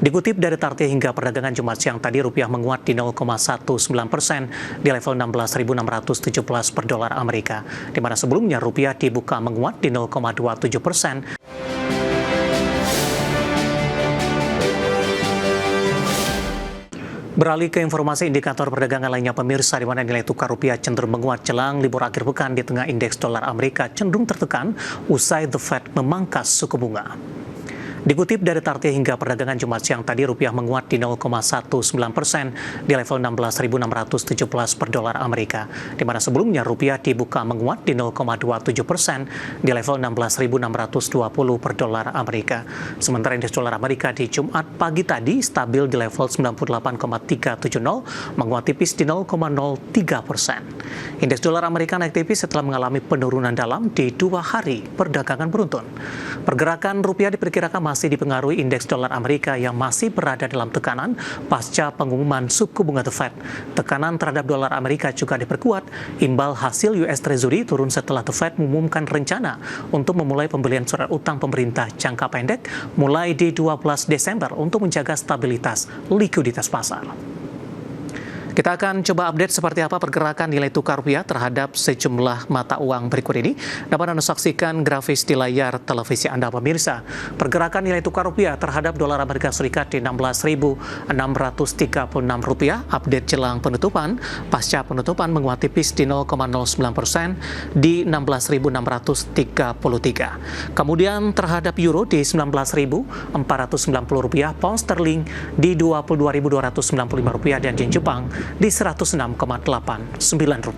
Dikutip dari Tarti hingga perdagangan Jumat siang tadi, rupiah menguat di 0,19% di level 16.617 per dolar Amerika, di mana sebelumnya rupiah dibuka menguat di 0,27%. Beralih ke informasi indikator perdagangan lainnya pemirsa, di mana nilai tukar rupiah cenderung menguat jelang libur akhir pekan di tengah indeks dolar Amerika cenderung tertekan usai The Fed memangkas suku bunga. Dikutip dari Tarti hingga perdagangan Jumat siang tadi, rupiah menguat di 0,19% di level 16.617 per dolar Amerika, di mana sebelumnya rupiah dibuka menguat di 0,27% di level 16.620 per dolar Amerika. Sementara indeks dolar Amerika di Jumat pagi tadi stabil di level 98,370, menguat tipis di 0,03%. Indeks dolar Amerika naik tipis setelah mengalami penurunan dalam di 2 hari perdagangan beruntun. Pergerakan rupiah diperkirakan masih dipengaruhi indeks dolar Amerika yang masih berada dalam tekanan pasca pengumuman suku bunga The Fed. Tekanan terhadap dolar Amerika juga diperkuat imbal hasil US Treasury turun setelah The Fed mengumumkan rencana untuk memulai pembelian surat utang pemerintah jangka pendek mulai di 12 Desember untuk menjaga stabilitas likuiditas pasar. Kita akan coba update seperti apa pergerakan nilai tukar rupiah terhadap sejumlah mata uang berikut ini. Dapat Anda saksikan grafis di layar televisi Anda pemirsa. Pergerakan nilai tukar rupiah terhadap dolar Amerika Serikat di Rp16.636, update jelang penutupan. Pasca penutupan menguat tipis di 0,09% di Rp16.633. Kemudian terhadap euro di Rp19.490, pound sterling di Rp22.295 dan yen Jepang di Rp106,89.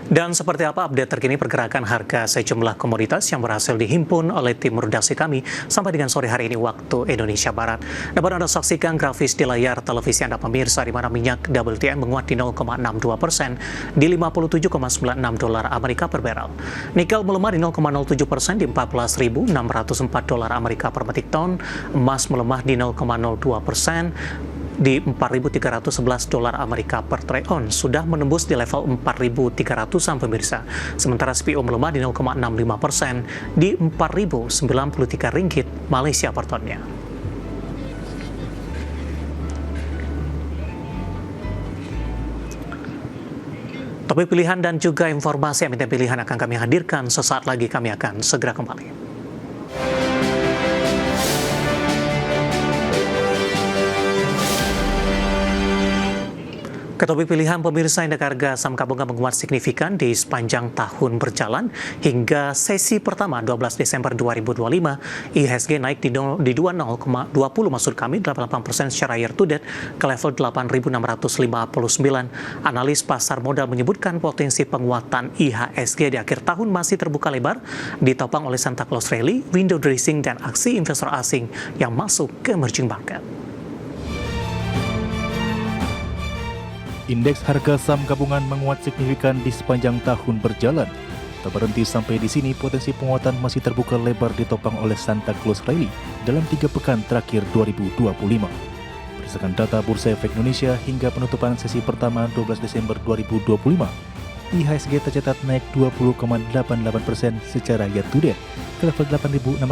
Dan seperti apa update terkini pergerakan harga sejumlah komoditas yang berhasil dihimpun oleh tim redaksi kami sampai dengan sore hari ini waktu Indonesia Barat. Dapat Anda saksikan grafis di layar televisi Anda pemirsa, di mana minyak WTI menguat di 0,62% di $57,96 Amerika per barrel. Nikel melemah di 0,07% di $14.604 Amerika per metric ton. Emas melemah di 0,02% di $4.311 Amerika per troy ounce, sudah menembus di level 4.300-an pemirsa. Sementara CPO melemah di 0,65% di Rp4.093 Malaysia per tonnya. Topik pilihan dan juga informasi emiten pilihan akan kami hadirkan sesaat lagi. Kami akan segera kembali. Ke topik pilihan pemirsa, indeks harga saham gabungan menguat signifikan di sepanjang tahun berjalan hingga sesi pertama 12 Desember 2025. IHSG naik di 20 maksud kami 88% secara year to date ke level 8.659. Analis pasar modal menyebutkan potensi penguatan IHSG di akhir tahun masih terbuka lebar, ditopang oleh Santa Claus Rally, window dressing, dan aksi investor asing yang masuk ke emerging market. Indeks harga saham gabungan menguat signifikan di sepanjang tahun berjalan. Tak berhenti sampai di sini, potensi penguatan masih terbuka lebar ditopang oleh Santa Claus Rally dalam 3 pekan terakhir 2025. Berdasarkan data Bursa Efek Indonesia hingga penutupan sesi pertama 12 Desember 2025, IHSG tercatat naik 20,88% secara year to date ke level 8.659.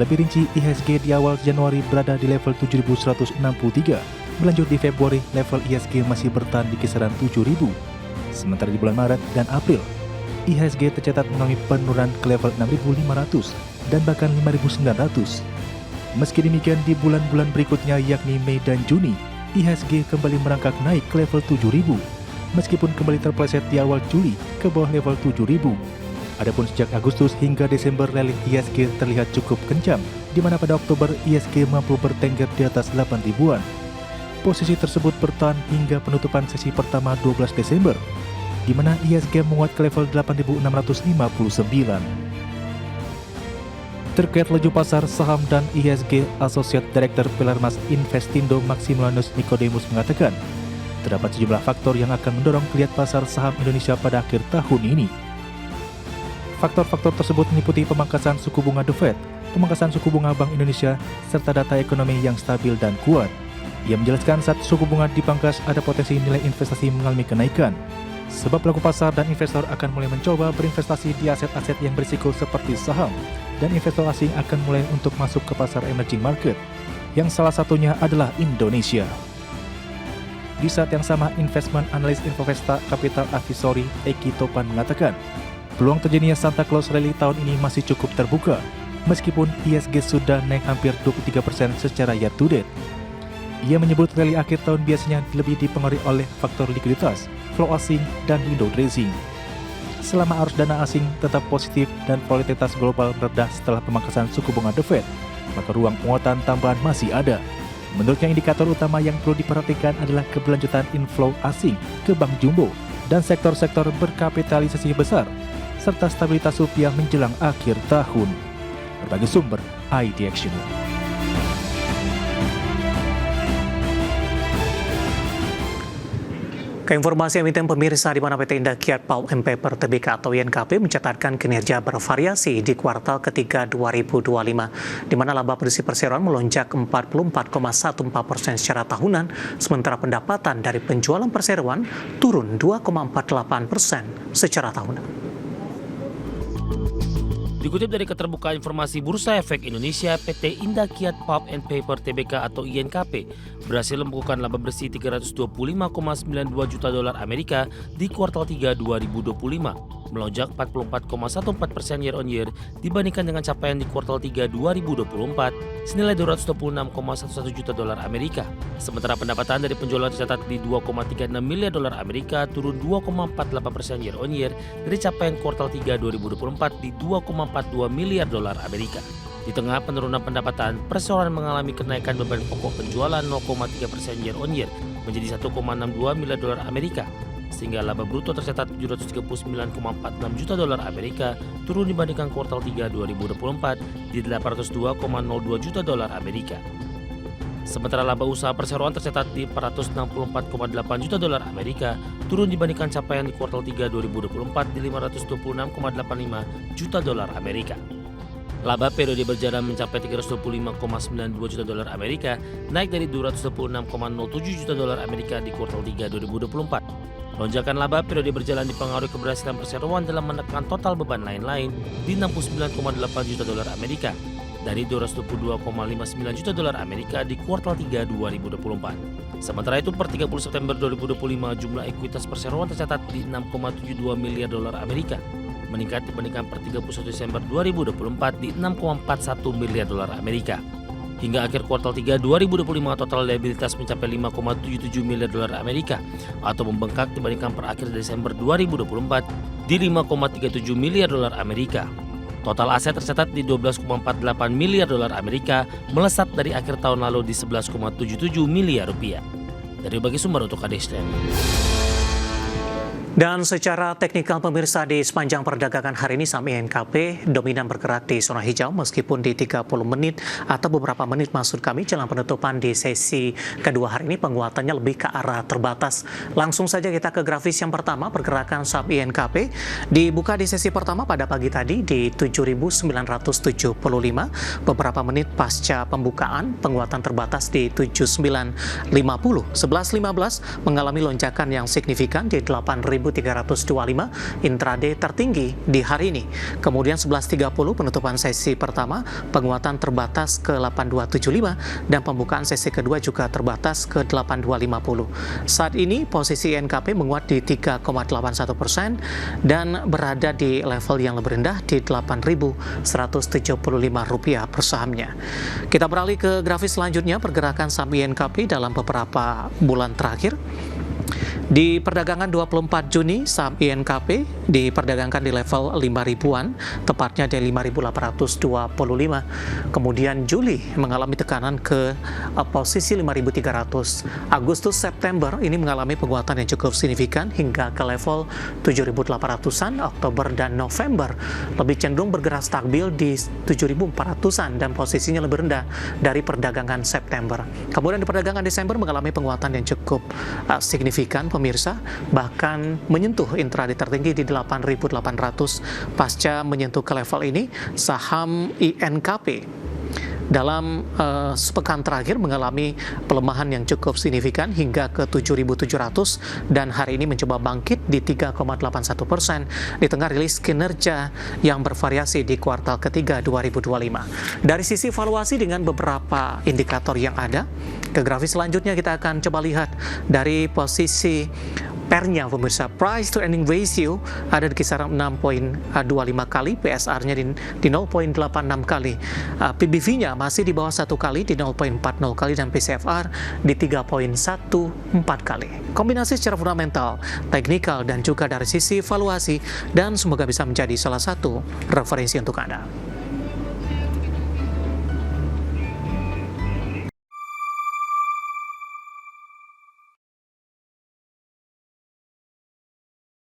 Lebih rinci, IHSG di awal Januari berada di level 7.163. Melanjut di Februari, level IHSG masih bertahan di kisaran 7.000. Sementara di bulan Maret dan April, IHSG tercatat mengalami penurunan ke level 6.500 dan bahkan 5.900. Meski demikian, di bulan-bulan berikutnya yakni Mei dan Juni, IHSG kembali merangkak naik ke level 7.000, meskipun kembali terpeleset di awal Juli ke bawah level 7.000. Adapun sejak Agustus hingga Desember, rally IHSG terlihat cukup kencang, di mana pada Oktober IHSG mampu bertengger di atas 8.000-an. Posisi tersebut bertahan hingga penutupan sesi pertama 12 Desember, di mana IHSG menguat ke level 8.659. Terkait laju pasar saham dan IHSG, Associate Director Pelarmas Investindo Maximilianus Nicodemus mengatakan, terdapat sejumlah faktor yang akan mendorong geliat pasar saham Indonesia pada akhir tahun ini. Faktor-faktor tersebut meliputi pemangkasan suku bunga The Fed, pemangkasan suku bunga Bank Indonesia, serta data ekonomi yang stabil dan kuat. Ia menjelaskan saat suku bunga dipangkas ada potensi nilai investasi mengalami kenaikan. Sebab pelaku pasar dan investor akan mulai mencoba berinvestasi di aset-aset yang berisiko seperti saham, dan investor asing akan mulai untuk masuk ke pasar emerging market, yang salah satunya adalah Indonesia. Di saat yang sama, investment analis Infovesta Capital Advisory Eki Topan mengatakan, peluang terjadinya Santa Claus Rally tahun ini masih cukup terbuka, meskipun ISG sudah naik hampir 23% secara year to date. Ia menyebut rally akhir tahun biasanya lebih dipengaruhi oleh faktor likuiditas, flow asing, dan window dressing. Selama arus dana asing tetap positif dan volatilitas global meredah setelah pemangkasan suku bunga The Fed, maka ruang penguatan tambahan masih ada. Menurutnya, indikator utama yang perlu diperhatikan adalah keberlanjutan inflow asing ke bank jumbo dan sektor-sektor berkapitalisasi besar, serta stabilitas rupiah menjelang akhir tahun. Berbagai sumber, IDX News. Keinformasi emiten pemirsa, di mana PT Indah Kiat Pulp and Paper Tbk atau INKP mencatatkan kinerja bervariasi di kuartal ketiga 2025, di mana laba bersih perseroan melonjak 44,14% secara tahunan, sementara pendapatan dari penjualan perseroan turun 2,48% secara tahunan. Dikutip dari Keterbukaan Informasi Bursa Efek Indonesia, PT Indah Kiat Pulp and Paper Tbk atau INKP berhasil membukukan laba bersih 325,92 juta dolar Amerika di kuartal 3 2025, melonjak 44,14% year on year dibandingkan dengan capaian di kuartal 3 2024 senilai 226,11 juta dolar Amerika. Sementara pendapatan dari penjualan tercatat di 2,36 miliar dolar Amerika, turun 2,48% year on year dari capaian kuartal 3 2024 di 2,42 miliar dolar Amerika. Di tengah penurunan pendapatan, perseroan mengalami kenaikan beban pokok penjualan 0,3% year on year menjadi 1,62 miliar dolar Amerika, sehingga laba bruto tercatat 739,46 juta dolar Amerika, turun dibandingkan kuartal 3 2024 di 802,02 juta dolar Amerika. Sementara laba usaha perseroan tercatat di 464,8 juta dolar Amerika, turun dibandingkan capaian di kuartal 3 2024 di 526,85 juta dolar Amerika. Laba periode berjalan mencapai 325,92 juta dolar Amerika, naik dari 226,07 juta dolar Amerika di kuartal 3 2024. Lonjakan laba periode berjalan dipengaruhi keberhasilan perseroan dalam menekan total beban lain-lain di 69,8 juta dolar Amerika dari 222,59 juta dolar Amerika di kuartal 3 2024. Sementara itu, per 30 September 2025 jumlah ekuitas perseroan tercatat di 6,72 miliar dolar Amerika, meningkat dibandingkan per 31 Desember 2024 di 6,41 miliar dolar Amerika. Hingga akhir kuartal 3 2025 total liabilitas mencapai 5,77 miliar dolar Amerika atau membengkak dibandingkan per akhir Desember 2024 di 5,37 miliar dolar Amerika. Total aset tercatat di 12,48 miliar dolar Amerika, melesat dari akhir tahun lalu di 11,77 miliar rupiah. Dari berbagai sumber untuk KDSTN. Dan secara teknikal pemirsa, di sepanjang perdagangan hari ini saham INKP dominan bergerak di zona hijau meskipun di 30 menit atau beberapa menit maksud kami jelang penutupan di sesi kedua hari ini penguatannya lebih ke arah terbatas. Langsung saja kita ke grafis yang pertama, pergerakan saham INKP dibuka di sesi pertama pada pagi tadi di 7.975, beberapa menit pasca pembukaan penguatan terbatas di 7.950. 11.15 mengalami lonjakan yang signifikan di 8.325, intraday tertinggi di hari ini. Kemudian 11.30 penutupan sesi pertama, penguatan terbatas ke 8275 dan pembukaan sesi kedua juga terbatas ke 8250. Saat ini posisi INKP menguat di 3,81% dan berada di level yang lebih rendah di Rp8.175 per sahamnya. Kita beralih ke grafis selanjutnya, pergerakan saham INKP dalam beberapa bulan terakhir. Di perdagangan 24 Juni, saham INKP diperdagangkan di level 5.000-an, tepatnya di 5.825. Kemudian Juli mengalami tekanan ke posisi 5.300. Agustus September ini mengalami penguatan yang cukup signifikan hingga ke level 7.800-an. Oktober dan November lebih cenderung bergerak stabil di 7.400-an dan posisinya lebih rendah dari perdagangan September. Kemudian di perdagangan Desember mengalami penguatan yang cukup signifikan pemirsa, bahkan menyentuh intraday tertinggi di 8.800. Pasca menyentuh ke level ini, saham INKP dalam sepekan terakhir mengalami pelemahan yang cukup signifikan hingga ke 7.700 dan hari ini mencoba bangkit di 3,81% di tengah rilis kinerja yang bervariasi di kuartal ketiga 2025. Dari sisi valuasi dengan beberapa indikator yang ada, ke grafis selanjutnya kita akan coba lihat dari posisi PER-nya, pemirsa. Price to earning ratio ada di kisaran 6,25 kali, PSR-nya di 0,86 kali, PBV-nya masih di bawah 1 kali di 0,40 kali, dan PCFR di 3,14 kali. Kombinasi secara fundamental, teknikal, dan juga dari sisi valuasi, dan semoga bisa menjadi salah satu referensi untuk Anda.